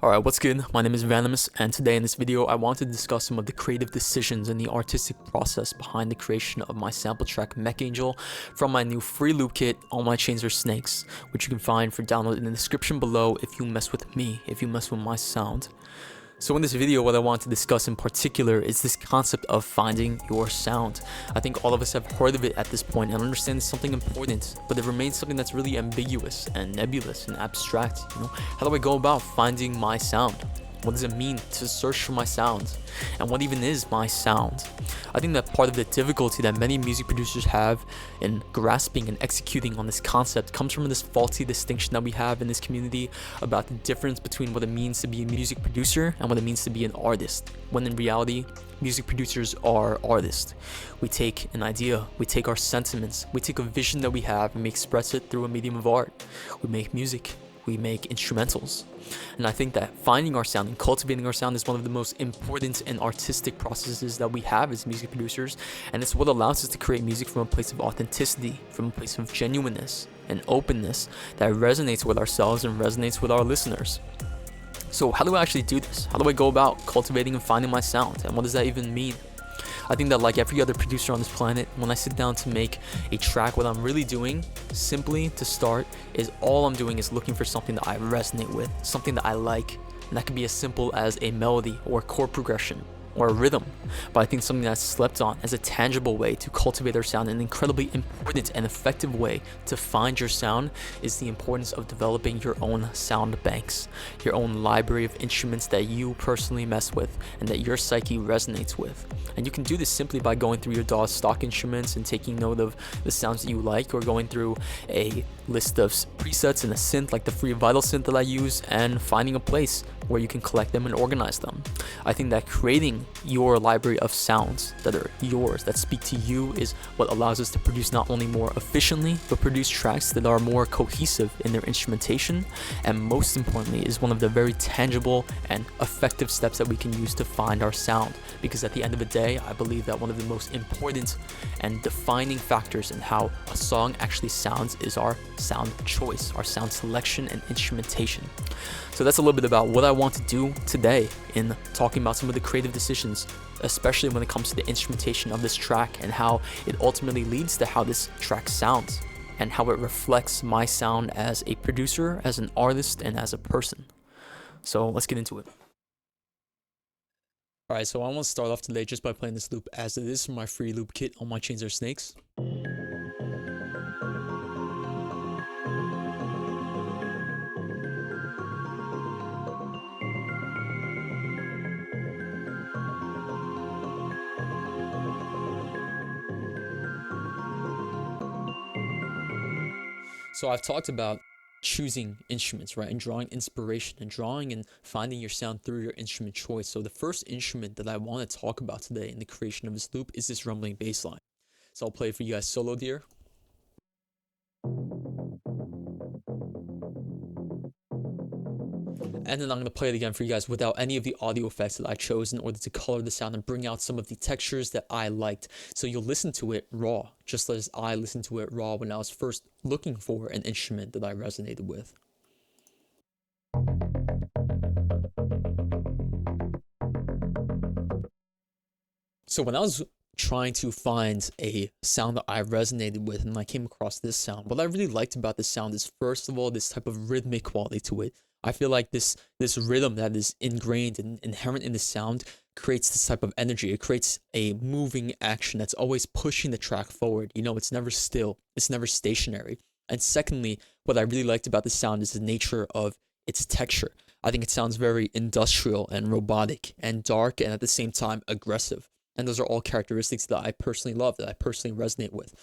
Alright, what's good? My name is Vanimus, and today in this video I want to discuss some of the creative decisions and the artistic process behind the creation of my sample track Mechangel from my new free loop kit, All My Chains Are Snakes, which you can find for download in the description below if you mess with me, if you mess with my sound. So in this video, what I want to discuss in particular is this concept of finding your sound. I think all of us have heard of it at this point and understand it's something important, but it remains something that's really ambiguous and nebulous and abstract. How do I go about finding my sound? What does it mean to search for my sound? And what even is my sound? I think that part of the difficulty that many music producers have in grasping and executing on this concept comes from this faulty distinction that we have in this community about the difference between what it means to be a music producer and what it means to be an artist, when in reality, music producers are artists. We take an idea, we take our sentiments, we take a vision that we have and we express it through a medium of art. We make music. We make instrumentals. And I think that finding our sound and cultivating our sound is one of the most important and artistic processes that we have as music producers, and it's what allows us to create music from a place of authenticity, from a place of genuineness and openness that resonates with ourselves and resonates with our listeners. So how do I actually do this? How do I go about cultivating and finding my sound, and what does that even mean? I think that like every other producer on this planet, when I sit down to make a track, what I'm really doing, simply to start, is all I'm doing is looking for something that I resonate with, something that I like. And that could be as simple as a melody or a chord progression or a rhythm. But I think something that's slept on as a tangible way to cultivate our sound, an incredibly important and effective way to find your sound, is the importance of developing your own sound banks, your own library of instruments that you personally mess with and that your psyche resonates with. And you can do this simply by going through your DAW stock instruments and taking note of the sounds that you like, or going through a list of presets and a synth like the free Vital synth that I use, and finding a place where you can collect them and organize them. I think that creating your library of sounds that are yours, that speak to you, is what allows us to produce not only more efficiently, but produce tracks that are more cohesive in their instrumentation, and most importantly is one of the very tangible and effective steps that we can use to find our sound. Because at the end of the day, I believe that one of the most important and defining factors in how a song actually sounds is our sound choice, our sound selection and instrumentation. So that's a little bit about what I want to do today in talking about some of the creative decisions, especially when it comes to the instrumentation of this track and how it ultimately leads to how this track sounds and how it reflects my sound as a producer, as an artist, and as a person. So let's get into it. Alright, so I want to start off today just by playing this loop as it is from my free loop kit, All My Chains Are Snakes. So I've talked about choosing instruments, right, and drawing inspiration and drawing and finding your sound through your instrument choice. So the first instrument that I want to talk about today in the creation of this loop is this rumbling bass line. So I'll play it for you guys solo here. And then I'm going to play it again for you guys without any of the audio effects that I chose in order to color the sound and bring out some of the textures that I liked. So you'll listen to it raw, just as I listened to it raw when I was first looking for an instrument that I resonated with. So when I was trying to find a sound that I resonated with and I came across this sound, what I really liked about this sound is, first of all, this type of rhythmic quality to it. I feel like this rhythm that is ingrained and inherent in the sound creates this type of energy. It creates a moving action that's always pushing the track forward. It's never still. It's never stationary. And secondly, what I really liked about the sound is the nature of its texture. I think it sounds very industrial and robotic and dark and at the same time aggressive. And those are all characteristics that I personally love, that I personally resonate with.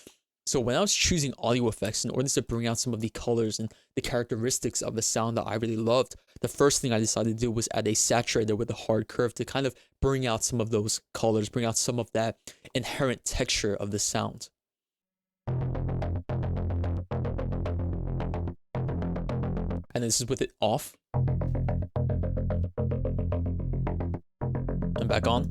So when I was choosing audio effects in order to bring out some of the colors and the characteristics of the sound that I really loved, the first thing I decided to do was add a saturator with a hard curve to kind of bring out some of those colors, bring out some of that inherent texture of the sound. And this is with it off. And back on.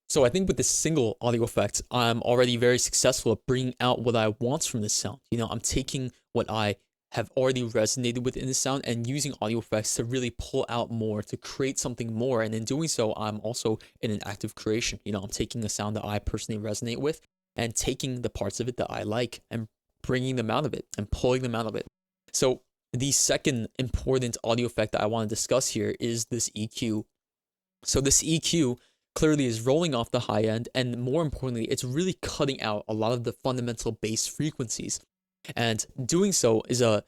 So I think with this single audio effect, I'm already very successful at bringing out what I want from this sound. I'm taking what I have already resonated within the sound, and using audio effects to really pull out more, to create something more. And in doing so, I'm also in an active creation. You know, I'm taking a sound that I personally resonate with and taking the parts of it that I like and bringing them out of it and pulling them out of it. So the second important audio effect that I want to discuss here is this EQ. So this EQ clearly is rolling off the high end, and more importantly, it's really cutting out a lot of the fundamental bass frequencies. And doing so is a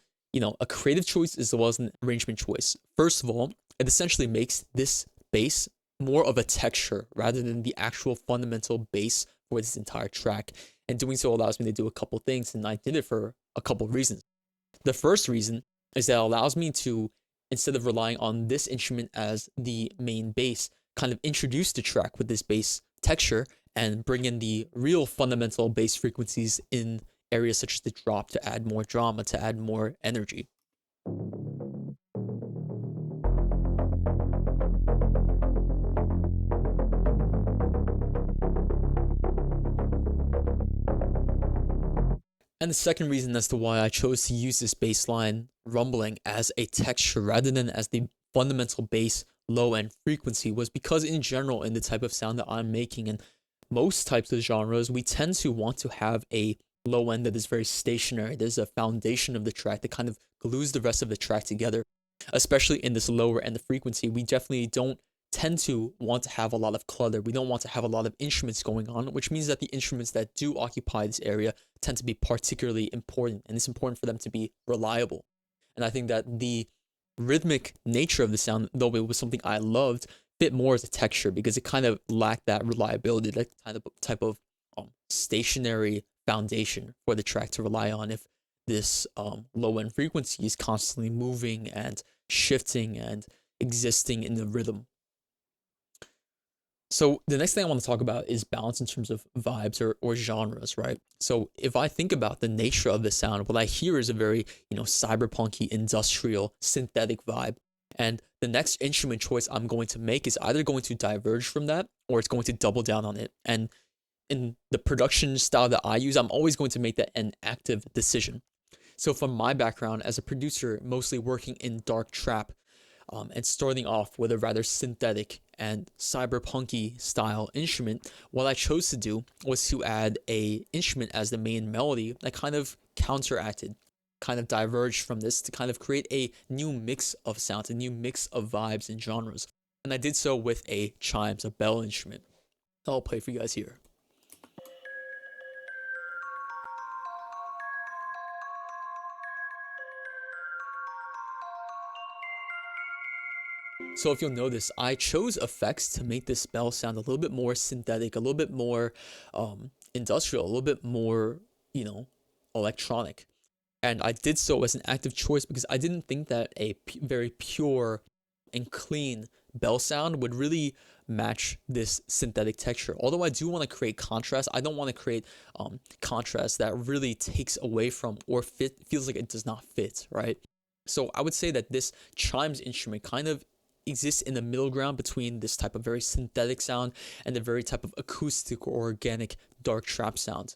creative choice as well as an arrangement choice. First of all, it essentially makes this bass more of a texture rather than the actual fundamental bass for this entire track. And doing so allows me to do a couple things, and I did it for a couple reasons. The first reason is that it allows me to, instead of relying on this instrument as the main bass, kind of introduce the track with this bass texture and bring in the real fundamental bass frequencies in areas such as the drop to add more drama, to add more energy. And the second reason as to why I chose to use this bass line rumbling as a texture rather than as the fundamental bass low end frequency was because in general, in the type of sound that I'm making and most types of genres, we tend to want to have a low end that is very stationary. There's a foundation of the track that kind of glues the rest of the track together. Especially in this lower end of frequency, we definitely don't tend to want to have a lot of clutter. We don't want to have a lot of instruments going on, which means that the instruments that do occupy this area tend to be particularly important, and it's important for them to be reliable. And I think that the rhythmic nature of the sound, though it was something I loved, fit more as a texture because it kind of lacked that reliability, that kind of type of stationary foundation for the track to rely on if this low end frequency is constantly moving and shifting and existing in the rhythm. So the next thing I want to talk about is balance in terms of vibes or genres, right? So if I think about the nature of the sound, what I hear is a very, cyberpunky, industrial, synthetic vibe. And the next instrument choice I'm going to make is either going to diverge from that or it's going to double down on it. And in the production style that I use, I'm always going to make that an active decision. So from my background as a producer, mostly working in dark trap, and starting off with a rather synthetic and cyberpunky style instrument, what I chose to do was to add a instrument as the main melody that kind of counteracted, kind of diverged from this to kind of create a new mix of sounds, a new mix of vibes and genres. And I did so with a chimes, a bell instrument. I'll play for you guys here. So if you'll notice, I chose effects to make this bell sound a little bit more synthetic, a little bit more industrial, a little bit more, electronic. And I did so as an active choice because I didn't think that a very pure and clean bell sound would really match this synthetic texture. Although I do want to create contrast, I don't want to create contrast that really takes away from or feels like it does not fit, right? So I would say that this chimes instrument kind of exists in the middle ground between this type of very synthetic sound and the very type of acoustic or organic dark trap sound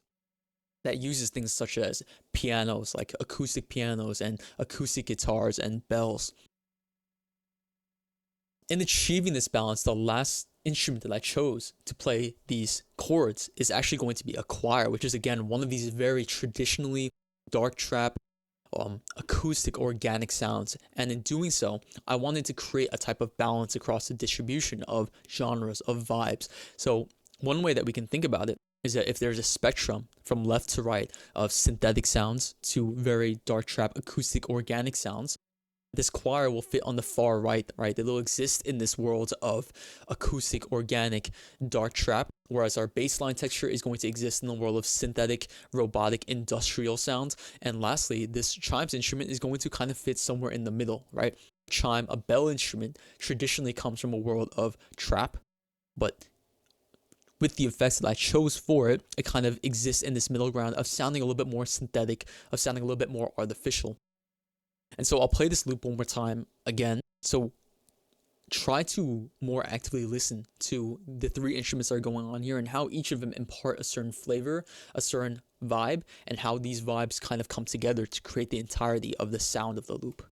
that uses things such as pianos, like acoustic pianos and acoustic guitars and bells. In achieving this balance, the last instrument that I chose to play these chords is actually going to be a choir, which is again one of these very traditionally dark trap acoustic organic sounds. And in doing so, I wanted to create a type of balance across the distribution of genres, of vibes. So one way that we can think about it is that if there's a spectrum from left to right of synthetic sounds to very dark trap acoustic organic sounds, this choir will fit on the far right, right? It'll exist in this world of acoustic, organic, dark trap, whereas our bassline texture is going to exist in the world of synthetic, robotic, industrial sounds. And lastly, this chimes instrument is going to kind of fit somewhere in the middle, right? Chime, a bell instrument, traditionally comes from a world of trap, but with the effects that I chose for it, it kind of exists in this middle ground of sounding a little bit more synthetic, of sounding a little bit more artificial. And so I'll play this loop one more time again. So try to more actively listen to the three instruments that are going on here and how each of them impart a certain flavor, a certain vibe, and how these vibes kind of come together to create the entirety of the sound of the loop.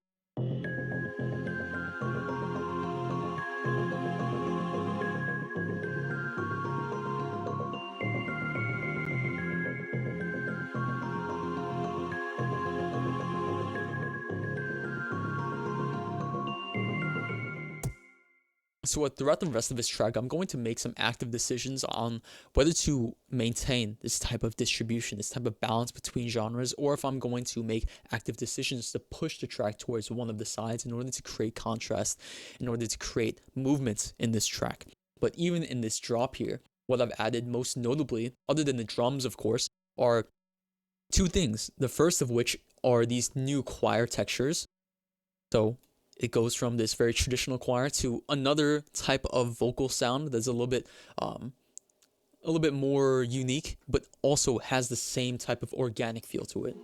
So throughout the rest of this track, I'm going to make some active decisions on whether to maintain this type of distribution, this type of balance between genres, or if I'm going to make active decisions to push the track towards one of the sides in order to create contrast, in order to create movement in this track. But even in this drop here, what I've added most notably, other than the drums, of course, are two things. The first of which are these new choir textures. So it goes from this very traditional choir to another type of vocal sound that's a little bit more unique, but also has the same type of organic feel to it.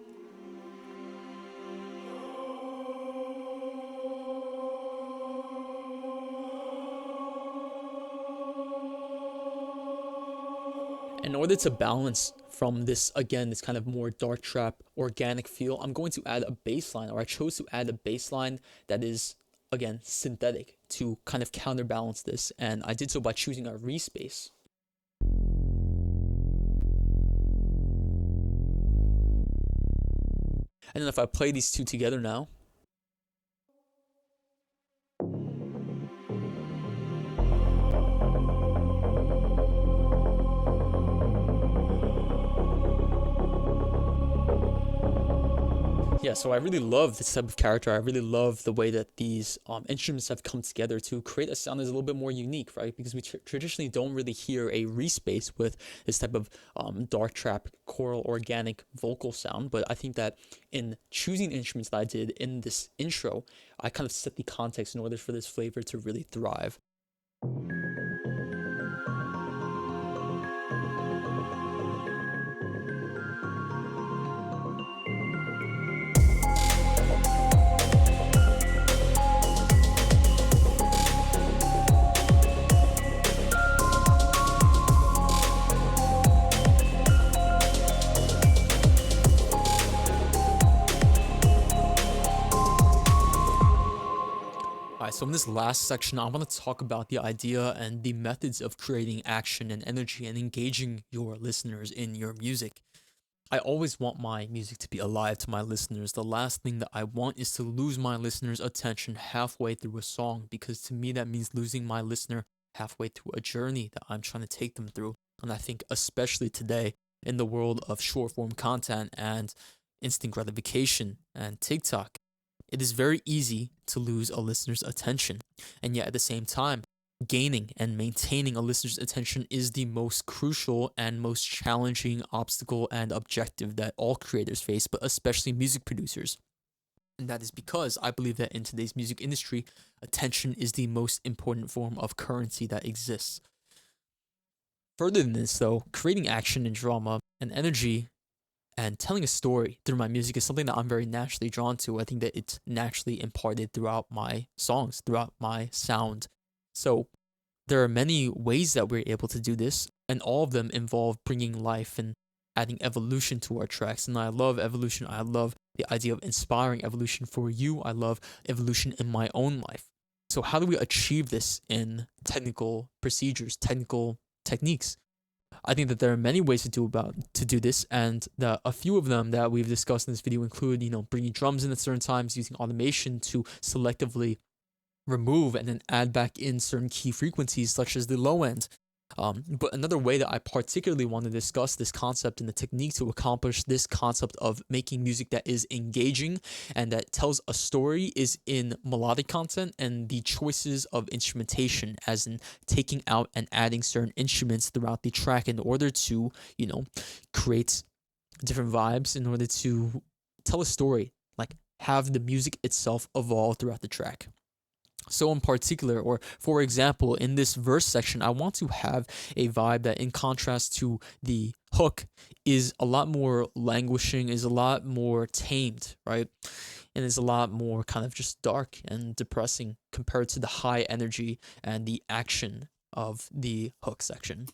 In order to balance from this, again, this kind of more dark trap organic feel, I'm going to add a bass line, or I chose to add a bass line that is, again, synthetic to kind of counterbalance this. And I did so by choosing a respace. And then if I play these two together now, yeah, so I really love this type of character. I really love the way that these instruments have come together to create a sound that's a little bit more unique, right? Because we traditionally don't really hear a respace with this type of dark trap, choral, organic vocal sound. But I think that in choosing instruments that I did in this intro, I kind of set the context in order for this flavor to really thrive. Alright, so in this last section, I want to talk about the idea and the methods of creating action and energy and engaging your listeners in your music. I always want my music to be alive to my listeners. The last thing that I want is to lose my listener's attention halfway through a song, because to me that means losing my listener halfway through a journey that I'm trying to take them through. And I think especially today in the world of short form content and instant gratification and TikTok, it is very easy to lose a listener's attention. And yet at the same time, gaining and maintaining a listener's attention is the most crucial and most challenging obstacle and objective that all creators face, but especially music producers. And that is because I believe that in today's music industry, attention is the most important form of currency that exists. Further than this, though, creating action and drama and energy and telling a story through my music is something that I'm very naturally drawn to. I think that it's naturally imparted throughout my songs, throughout my sound. So there are many ways that we're able to do this, and all of them involve bringing life and adding evolution to our tracks. And I love evolution. I love the idea of inspiring evolution for you. I love evolution in my own life. So how do we achieve this in technical procedures, technical techniques? I think that there are many ways to do this, and a few of them that we've discussed in this video include, bringing drums in at certain times, using automation to selectively remove and then add back in certain key frequencies, such as the low end. But another way that I particularly want to discuss this concept and the technique to accomplish this concept of making music that is engaging and that tells a story is in melodic content and the choices of instrumentation, as in taking out and adding certain instruments throughout the track in order to, create different vibes, in order to tell a story, like have the music itself evolve throughout the track. So in particular, or for example, in this verse section, I want to have a vibe that, in contrast to the hook, is a lot more languishing, is a lot more tamed, right? and is a lot more kind of just dark and depressing compared to the high energy and the action of the hook section.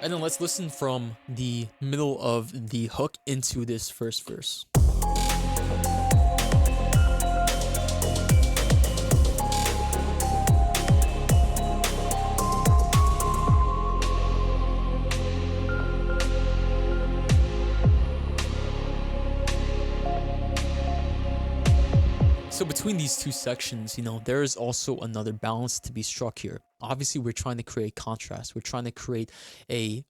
And then let's listen from the middle of the hook into this first verse. So between these two sections, there is also another balance to be struck here. Obviously, we're trying to create contrast. We're trying to create a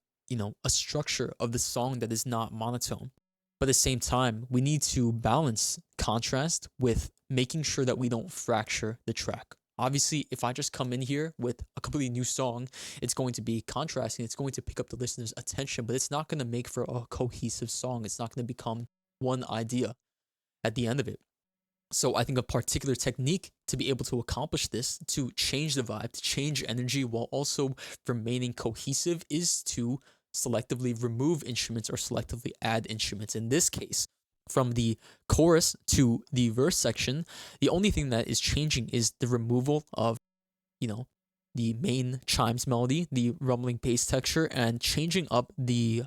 structure of the song that is not monotone. But at the same time, we need to balance contrast with making sure that we don't fracture the track. Obviously, if I just come in here with a completely new song, it's going to be contrasting. It's going to pick up the listener's attention, but it's not going to make for a cohesive song. It's not going to become one idea at the end of it. So I think a particular technique to be able to accomplish this, to change the vibe, to change energy while also remaining cohesive, is to selectively remove instruments or selectively add instruments. In this case, from the chorus to the verse section, the only thing that is changing is the removal of, the main chimes melody, the rumbling bass texture, and changing up the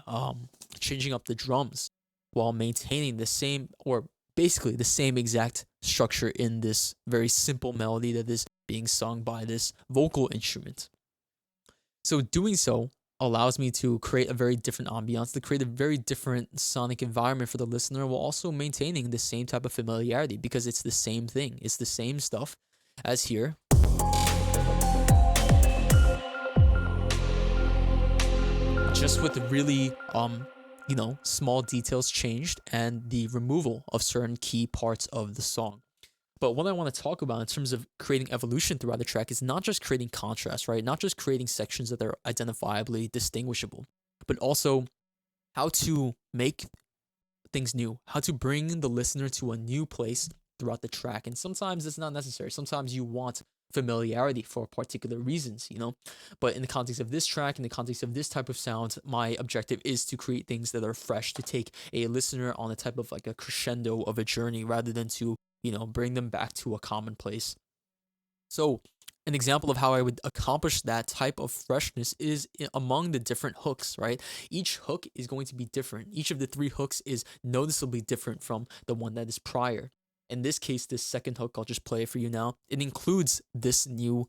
drums while maintaining the same, or basically the same exact structure in this very simple melody that is being sung by this vocal instrument. So doing so allows me to create a very different ambiance, to create a very different sonic environment for the listener, while also maintaining the same type of familiarity, because it's the same thing. It's the same stuff as here. Just with really small details changed and the removal of certain key parts of the song. But what I want to talk about in terms of creating evolution throughout the track is not just creating contrast, right? Not just creating sections that are identifiably distinguishable, but also how to make things new, how to bring the listener to a new place throughout the track. And sometimes it's not necessary. Sometimes you want familiarity for particular reasons, But in the context of this track, in the context of this type of sound, my objective is to create things that are fresh, to take a listener on a type of like a crescendo of a journey rather than to, bring them back to a common place. So an example of how I would accomplish that type of freshness is among the different hooks, right? Each hook is going to be different. Each of the three hooks is noticeably different from the one that is prior. In this case, this second hook, I'll just play it for you now. It includes this new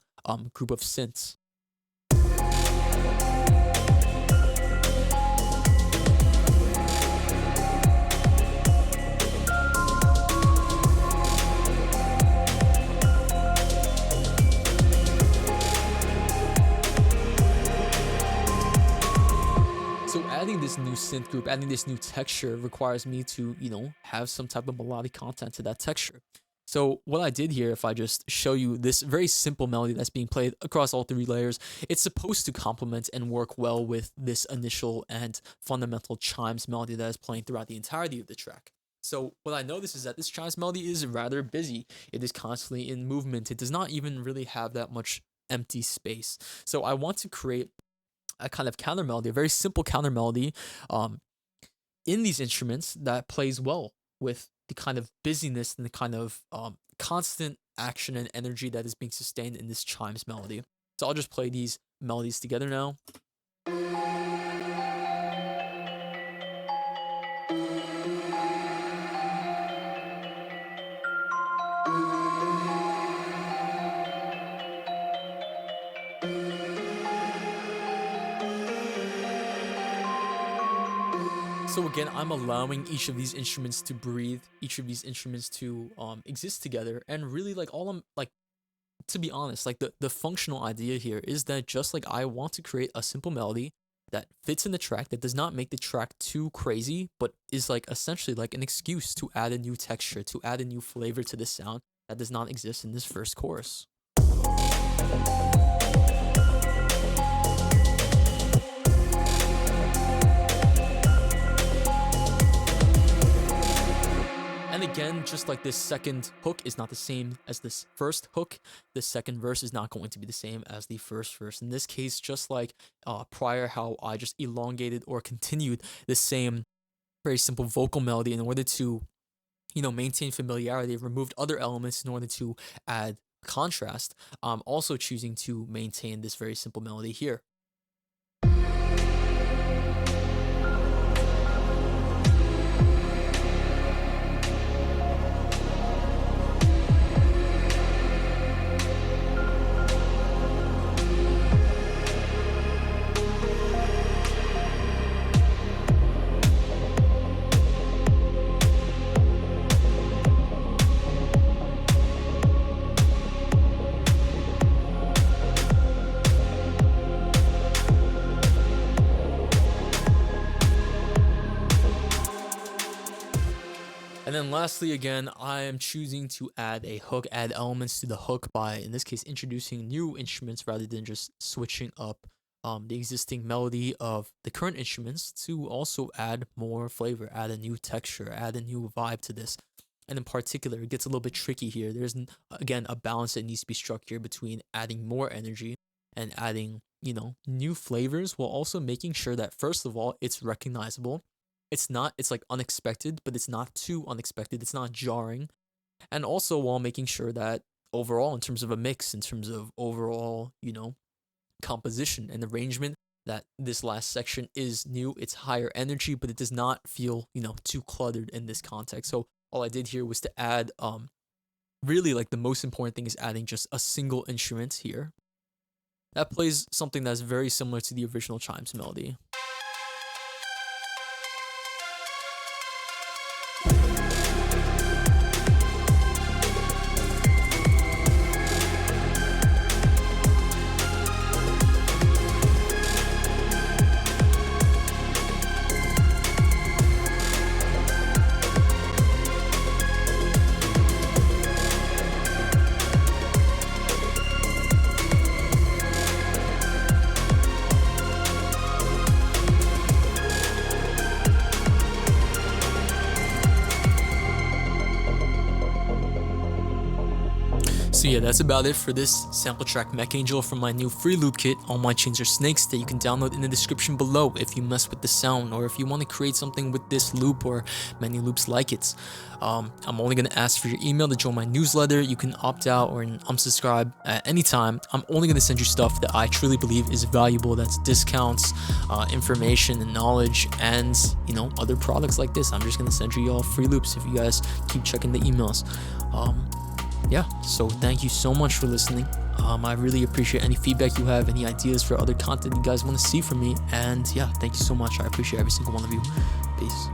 group of synths. So adding this new synth group, adding this new texture requires me to, have some type of melodic content to that texture. So what I did here, if I just show you this very simple melody that's being played across all three layers, it's supposed to complement and work well with this initial and fundamental chimes melody that is playing throughout the entirety of the track. So what I notice is that this chimes melody is rather busy. It is constantly in movement. It does not even really have that much empty space. So I want to create a kind of counter melody, a very simple counter melody in these instruments that plays well with the kind of busyness and the kind of constant action and energy that is being sustained in this chimes melody. So I'll just play these melodies together now. So again, I'm allowing each of these instruments to breathe, each of these instruments to exist together, and really to be honest, the functional idea here is that just like I want to create a simple melody that fits in the track, that does not make the track too crazy, but is essentially like an excuse to add a new texture, to add a new flavor to the sound that does not exist in this first chorus. again, just like this second hook is not the same as this first hook, the second verse is not going to be the same as the first verse. In this case, just like prior, how I just elongated or continued the same very simple vocal melody in order to, maintain familiarity. I've removed other elements in order to add contrast. I'm also choosing to maintain this very simple melody here. And then lastly, again, I am choosing to add a hook, add elements to the hook by, in this case, introducing new instruments rather than just switching up the existing melody of the current instruments to also add more flavor, add a new texture, add a new vibe to this. And in particular, it gets a little bit tricky here. There's, again, a balance that needs to be struck here between adding more energy and adding, new flavors, while also making sure that, first of all, it's recognizable. It's like unexpected, but it's not too unexpected. It's not jarring. And also while making sure that overall, in terms of a mix, in terms of overall, composition and arrangement, that this last section is new. It's higher energy, but it does not feel, too cluttered in this context. So all I did here was to add, really like the most important thing is adding just a single instrument here. That plays something that's very similar to the original chimes melody. So yeah, that's about it for this sample track Mechangel from my new free loop kit, All My Chains Are Snakes, that you can download in the description below if you mess with the sound or if you want to create something with this loop or many loops like it. I'm only going to ask for your email to join my newsletter. You can opt out or unsubscribe at any time. I'm only going to send you stuff that I truly believe is valuable. That's discounts, information and knowledge, and other products like this. I'm just going to send you all free loops if you guys keep checking the emails. Yeah, so thank you so much for listening. I really appreciate any feedback you have, any ideas for other content you guys want to see from me. And yeah, thank you so much. I appreciate every single one of you. Peace.